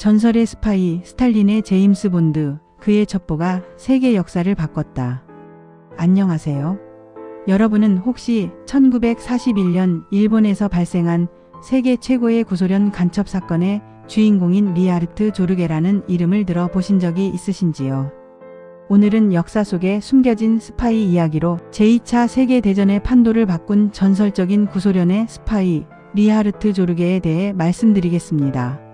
전설의 스파이 스탈린의 제임스 본드, 그의 첩보가 세계 역사를 바꿨다. 안녕하세요. 여러분은 혹시 1941년 일본에서 발생한 세계 최고의 구소련 간첩 사건의 주인공인 리하르트 조르게라는 이름을 들어보신 적이 있으신지요? 오늘은 역사 속에 숨겨진 스파이 이야기로 제2차 세계대전의 판도를 바꾼 전설적인 구소련의 스파이 리하르트 조르게에 대해 말씀드리겠습니다.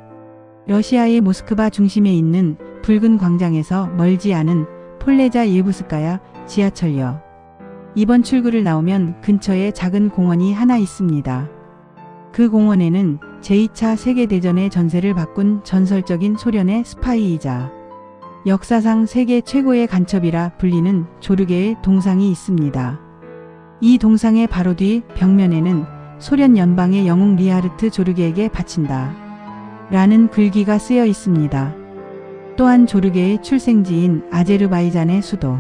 러시아의 모스크바 중심에 있는 붉은 광장에서 멀지 않은 폴레자 예부스카야 지하철역. 이번 출구를 나오면 근처에 작은 공원이 하나 있습니다. 그 공원에는 제2차 세계대전의 전세를 바꾼 전설적인 소련의 스파이이자 역사상 세계 최고의 간첩이라 불리는 조르게의 동상이 있습니다. 이 동상의 바로 뒤 벽면에는 소련 연방의 영웅 리하르트 조르게에게 바친다 라는 글귀가 쓰여 있습니다. 또한 조르게의 출생지인 아제르바이잔의 수도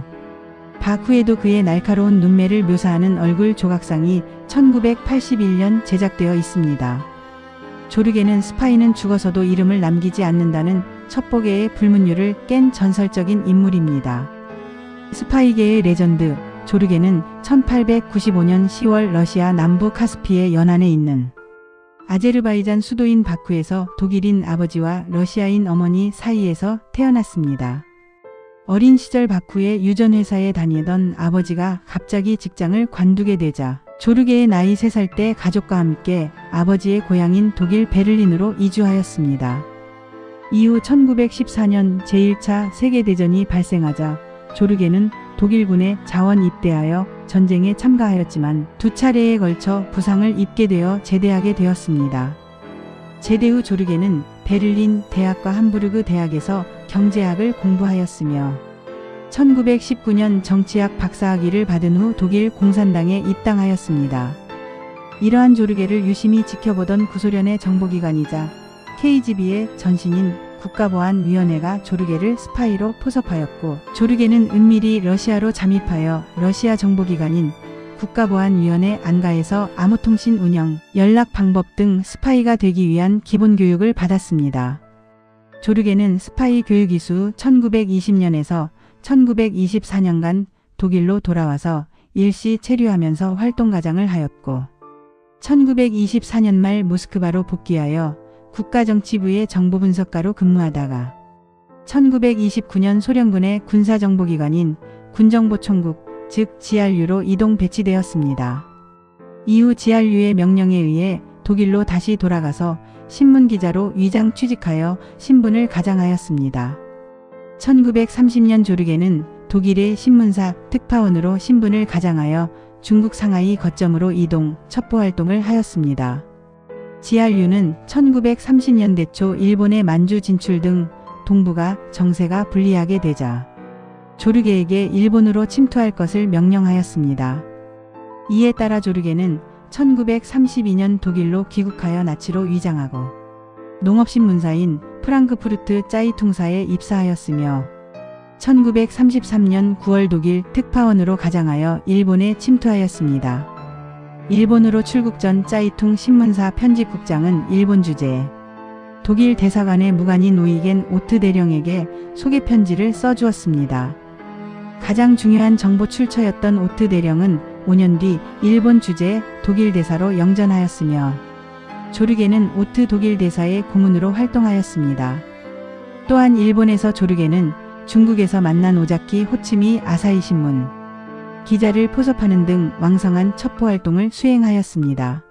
바쿠에도 그의 날카로운 눈매를 묘사하는 얼굴 조각상이 1981년 제작되어 있습니다. 조르게는 스파이는 죽어서도 이름을 남기지 않는다는 첩보계의 불문율을 깬 전설적인 인물입니다. 스파이계의 레전드 조르게는 1895년 10월 러시아 남부 카스피의 연안에 있는 아제르바이잔 수도인 바쿠에서 독일인 아버지와 러시아인 어머니 사이에서 태어났습니다. 어린 시절 바쿠의 유전회사에 다니던 아버지가 갑자기 직장을 관두게 되자 조르게의 나이 3살 때 가족과 함께 아버지의 고향인 독일 베를린으로 이주하였습니다. 이후 1914년 제1차 세계대전이 발생하자 조르게는 독일군에 자원 입대하여 전쟁에 참가하였지만 2차례에 걸쳐 부상을 입게 되어 제대하게 되었습니다. 제대 후 조르게는 베를린 대학과 함부르그 대학에서 경제학을 공부하였으며 1919년 정치학 박사학위를 받은 후 독일 공산당에 입당하였습니다. 이러한 조르게를 유심히 지켜보던 구소련의 정보기관이자 KGB의 전신인 국가보안위원회가 조르게를 스파이로 포섭하였고 조르게는 은밀히 러시아로 잠입하여 러시아 정보기관인 국가보안위원회 안가에서 암호통신 운영, 연락 방법 등 스파이가 되기 위한 기본교육을 받았습니다. 조르게는 스파이 교육 이수 1920년에서 1924년간 독일로 돌아와서 일시 체류하면서 활동가장을 하였고 1924년 말 모스크바로 복귀하여 국가정치부의 정보분석가로 근무하다가 1929년 소련군의 군사정보기관인 군정보총국 즉 GRU로 이동 배치되었습니다. 이후 GRU의 명령에 의해 독일로 다시 돌아가서 신문기자로 위장 취직하여 신분을 가장하였습니다. 1930년 조르게는 독일의 신문사 특파원으로 신분을 가장하여 중국 상하이 거점으로 이동, 첩보활동을 하였습니다. GRU는 1930년대 초 일본의 만주 진출 등 동북아 정세가 불리하게 되자 조르게에게 일본으로 침투할 것을 명령하였습니다. 이에 따라 조르게는 1932년 독일로 귀국하여 나치로 위장하고 농업신문사인 프랑크푸르트 짜이퉁사에 입사하였으며 1933년 9월 독일 특파원으로 가장하여 일본에 침투하였습니다. 일본으로 출국 전 짜이퉁 신문사 편집국장은 일본 주재 독일 대사관의 무관인 노이겐 오트 대령에게 소개 편지를 써주었습니다. 가장 중요한 정보 출처였던 오트 대령은 5년 뒤 일본 주재 독일 대사로 영전하였으며 조르게는 오트 독일 대사의 고문으로 활동하였습니다. 또한 일본에서 조르게는 중국에서 만난 오자키 호치미 아사히 신문 기자를 포섭하는 등 왕성한 첩보활동을 수행하였습니다.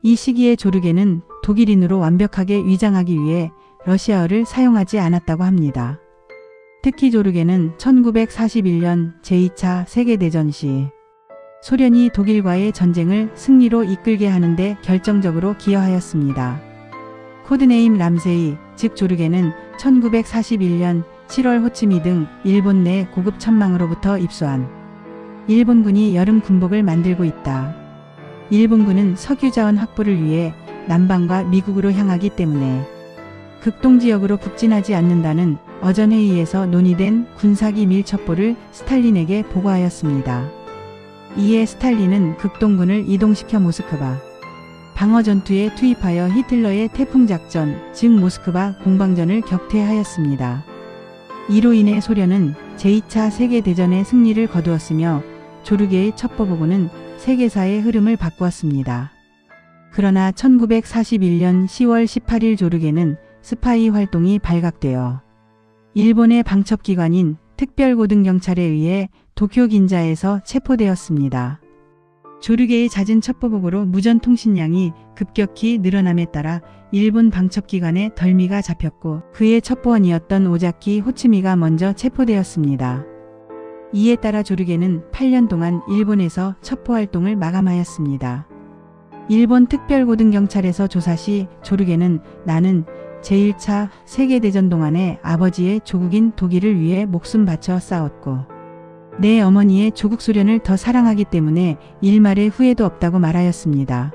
이 시기에 조르게는 독일인으로 완벽하게 위장하기 위해 러시아어를 사용하지 않았다고 합니다. 특히 조르게는 1941년 제2차 세계대전 시 소련이 독일과의 전쟁을 승리로 이끌게 하는데 결정적으로 기여하였습니다. 코드네임 람세이, 즉 조르게는 1941년 7월 호치미 등 일본 내 고급 천망으로부터 입수한 일본군이 여름 군복을 만들고 있다. 일본군은 석유자원 확보를 위해 남방과 미국으로 향하기 때문에 극동지역으로 북진하지 않는다는 어전회의에서 논의된 군사기밀 첩보를 스탈린에게 보고하였습니다. 이에 스탈린은 극동군을 이동시켜 모스크바, 방어 전투에 투입하여 히틀러의 태풍작전, 즉 모스크바 공방전을 격퇴하였습니다. 이로 인해 소련은 제2차 세계대전의 승리를 거두었으며 조르게의 첩보보고는 세계사의 흐름을 바꾸었습니다. 그러나 1941년 10월 18일 조르게는 스파이 활동이 발각되어 일본의 방첩기관인 특별고등경찰에 의해 도쿄 긴자에서 체포되었습니다. 조르게의 잦은 첩보보고로 무전 통신량이 급격히 늘어남에 따라 일본 방첩기관에 덜미가 잡혔고 그의 첩보원이었던 오자키 호츠미가 먼저 체포되었습니다. 이에 따라 조르게는 8년 동안 일본에서 첩보활동을 마감하였습니다. 일본 특별고등경찰에서 조사 시 조르게는 나는 제1차 세계대전 동안에 아버지의 조국인 독일을 위해 목숨 바쳐 싸웠고 내 어머니의 조국 소련을 더 사랑하기 때문에 일말의 후회도 없다고 말하였습니다.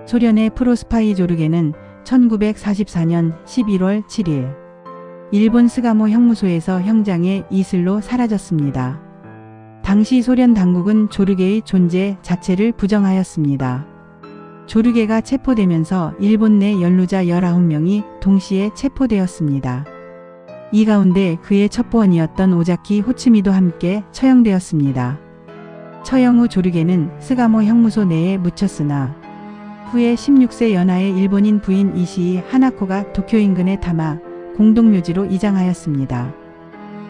소련의 프로스파이 조르게는 1944년 11월 7일 일본 스가모 형무소에서 형장의 이슬로 사라졌습니다. 당시 소련 당국은 조르게의 존재 자체를 부정하였습니다. 조르게가 체포되면서 일본 내 연루자 19명이 동시에 체포되었습니다. 이 가운데 그의 첩보원이었던 오자키 호츠미도 함께 처형되었습니다. 처형 후 조르게는 스가모 형무소 내에 묻혔으나 후에 16세 연하의 일본인 부인 이시이 하나코가 도쿄 인근의 타마 공동묘지로 이장하였습니다.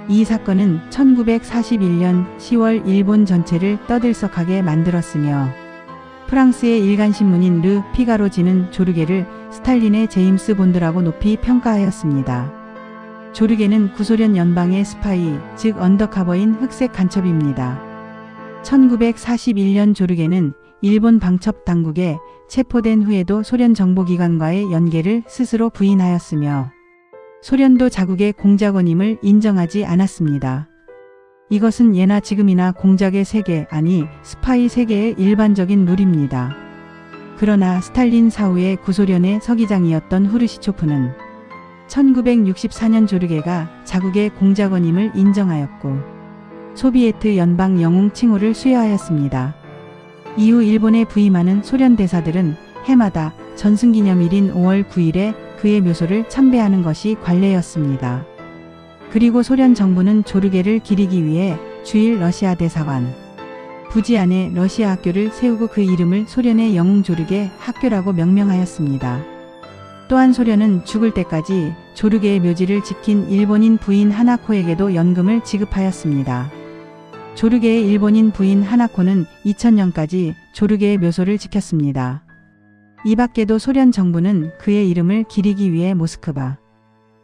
이 사건은 1941년 10월 일본 전체를 떠들썩하게 만들었으며 프랑스의 일간신문인 르 피가로지는 조르게를 스탈린의 제임스 본드라고 높이 평가하였습니다. 조르게는 구소련 연방의 스파이, 즉 언더커버인 흑색 간첩입니다. 1941년 조르게는 일본 방첩 당국에 체포된 후에도 소련 정보기관과의 연계를 스스로 부인하였으며 소련도 자국의 공작원임을 인정하지 않았습니다. 이것은 예나 지금이나 공작의 세계, 아니 스파이 세계의 일반적인 룰입니다. 그러나 스탈린 사후에 구소련의 서기장이었던 후르시초프는 1964년 조르게가 자국의 공작원임을 인정하였고 소비에트 연방 영웅 칭호를 수여하였습니다. 이후 일본에 부임하는 소련 대사들은 해마다 전승기념일인 5월 9일에 그의 묘소를 참배하는 것이 관례였습니다. 그리고 소련 정부는 조르게를 기리기 위해 주일 러시아 대사관 부지 안에 러시아 학교를 세우고 그 이름을 소련의 영웅 조르게 학교라고 명명하였습니다. 또한 소련은 죽을 때까지 조르게의 묘지를 지킨 일본인 부인 하나코에게도 연금을 지급하였습니다. 조르게의 일본인 부인 하나코는 2000년까지 조르게의 묘소를 지켰습니다. 이 밖에도 소련 정부는 그의 이름을 기리기 위해 모스크바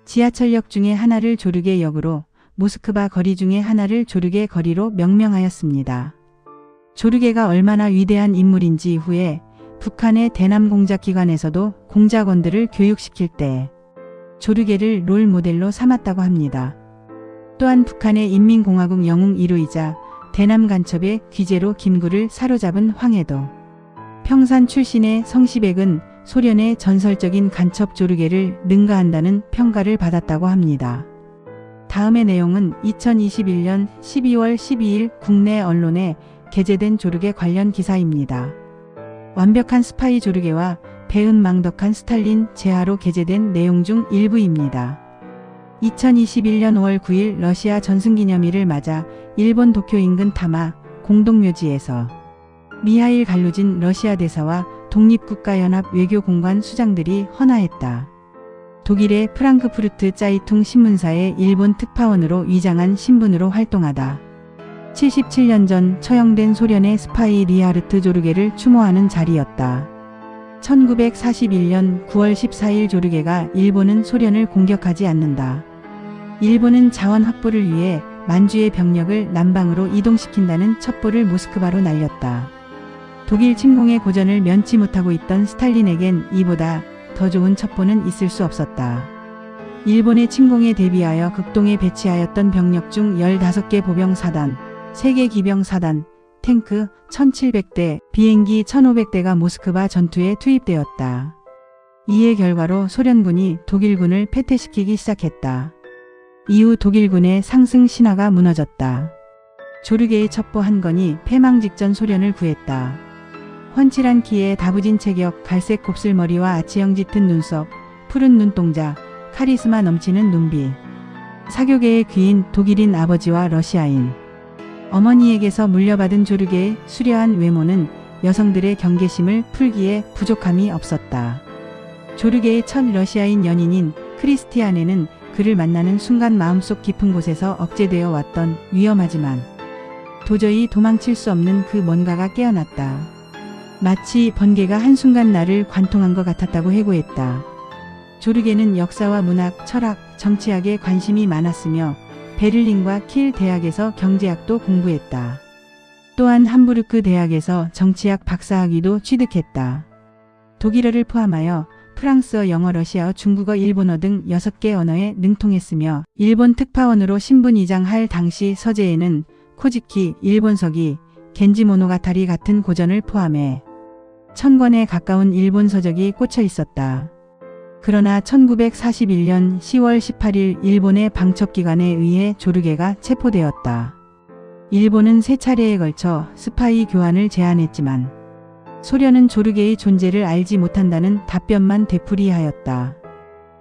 지하철역 중에 하나를 조르게 역으로, 모스크바 거리 중에 하나를 조르게 거리로 명명하였습니다. 조르게가 얼마나 위대한 인물인지 후에 북한의 대남공작기관에서도 공작원들을 교육시킬 때 조르게를 롤 모델로 삼았다고 합니다. 또한 북한의 인민공화국 영웅 1호이자 대남 간첩의 귀재로 김구를 사로잡은 황해도 평산 출신의 성시백은 소련의 전설적인 간첩 조르게를 능가한다는 평가를 받았다고 합니다. 다음의 내용은 2021년 12월 12일 국내 언론에 게재된 조르게 관련 기사입니다. 완벽한 스파이 조르게와 배은망덕한 스탈린 제하로 게재된 내용 중 일부입니다. 2021년 5월 9일 러시아 전승기념일을 맞아 일본 도쿄 인근 타마 공동묘지에서 미하일 갈루진 러시아 대사와 독립국가연합 외교공관 수장들이 헌화했다. 독일의 프랑크푸르트 짜이퉁 신문사의 일본 특파원으로 위장한 신분으로 활동하다 77년 전 처형된 소련의 스파이 리하르트 조르게를 추모하는 자리였다. 1941년 9월 14일 조르게가 일본은 소련을 공격하지 않는다. 일본은 자원 확보를 위해 만주의 병력을 남방으로 이동시킨다는 첩보를 모스크바로 날렸다. 독일 침공의 고전을 면치 못하고 있던 스탈린에겐 이보다 더 좋은 첩보는 있을 수 없었다. 일본의 침공에 대비하여 극동에 배치하였던 병력 중 15개 보병사단, 3개 기병사단, 탱크 1700대, 비행기 1500대가 모스크바 전투에 투입되었다. 이의 결과로 소련군이 독일군을 패퇴시키기 시작했다. 이후 독일군의 상승 신화가 무너졌다. 조르게의 첩보 한 건이 패망 직전 소련을 구했다. 훤칠한 키에 다부진 체격, 갈색 곱슬머리와 아치형 짙은 눈썹, 푸른 눈동자, 카리스마 넘치는 눈빛. 사교계의 귀인, 독일인 아버지와 러시아인 어머니에게서 물려받은 조르게의 수려한 외모는 여성들의 경계심을 풀기에 부족함이 없었다. 조르게의 첫 러시아인 연인인 크리스티아네는 그를 만나는 순간 마음속 깊은 곳에서 억제되어 왔던 위험하지만 도저히 도망칠 수 없는 그 뭔가가 깨어났다. 마치 번개가 한순간 나를 관통한 것 같았다고 해고했다. 조르게는 역사와 문학, 철학, 정치학에 관심이 많았으며 베를린과 킬 대학에서 경제학도 공부했다. 또한 함부르크 대학에서 정치학 박사학위도 취득했다. 독일어를 포함하여 프랑스어, 영어, 러시아어, 중국어, 일본어 등 6개 언어에 능통했으며 일본 특파원으로 신분 이장할 당시 서재에는 코지키, 일본서기, 겐지모노가타리 같은 고전을 포함해 1000권에 가까운 일본 서적이 꽂혀 있었다. 그러나 1941년 10월 18일 일본의 방첩기관에 의해 조르게가 체포되었다. 일본은 3차례에 걸쳐 스파이 교환을 제안했지만 소련은 조르게의 존재를 알지 못한다는 답변만 되풀이하였다.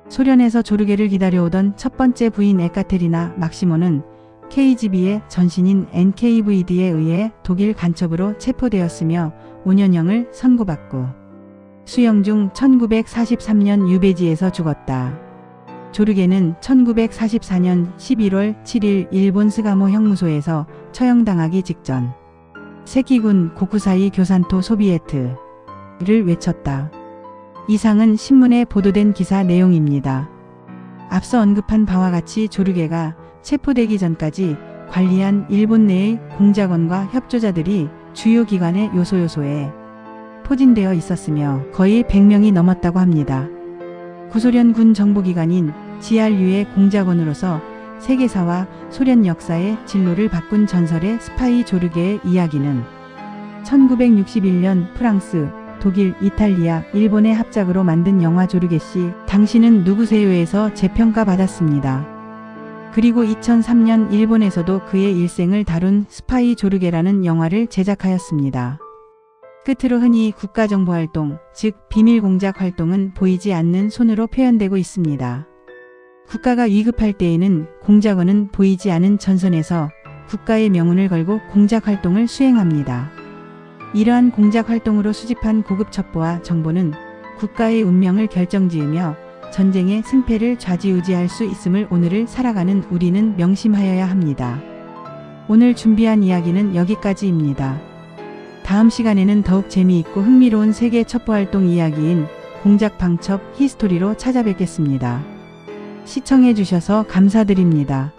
소련에서 조르게를 기다려오던 첫 번째 부인 에카테리나 막시모는 KGB의 전신인 NKVD에 의해 독일 간첩으로 체포되었으며 5년형을 선고받고 수영 중 1943년 유배지에서 죽었다. 조르게는 1944년 11월 7일 일본 스가모 형무소에서 처형당하기 직전 세키군 고쿠사이 교산토 소비에트를 외쳤다. 이상은 신문에 보도된 기사 내용입니다. 앞서 언급한 바와 같이 조르게가 체포되기 전까지 관리한 일본 내의 공작원과 협조자들이 주요 기관의 요소에 포진되어 있었으며 거의 100명이 넘었다고 합니다. 구소련 군 정보기관인 GRU의 공작원으로서 세계사와 소련 역사의 진로를 바꾼 전설의 스파이 조르게의 이야기는 1961년 프랑스, 독일, 이탈리아, 일본의 합작으로 만든 영화 조르게씨 당신은 누구세요에서 재평가받았습니다. 그리고 2003년 일본에서도 그의 일생을 다룬 스파이 조르게라는 영화를 제작하였습니다. 끝으로 흔히 국가정보활동, 즉 비밀공작 활동은 보이지 않는 손으로 표현되고 있습니다. 국가가 위급할 때에는 공작원은 보이지 않은 전선에서 국가의 명운을 걸고 공작활동을 수행합니다. 이러한 공작활동으로 수집한 고급 첩보와 정보는 국가의 운명을 결정지으며 전쟁의 승패를 좌지우지할 수 있음을 오늘을 살아가는 우리는 명심하여야 합니다. 오늘 준비한 이야기는 여기까지입니다. 다음 시간에는 더욱 재미있고 흥미로운 세계 첩보활동 이야기인 공작방첩 히스토리로 찾아뵙겠습니다. 시청해 주셔서 감사드립니다.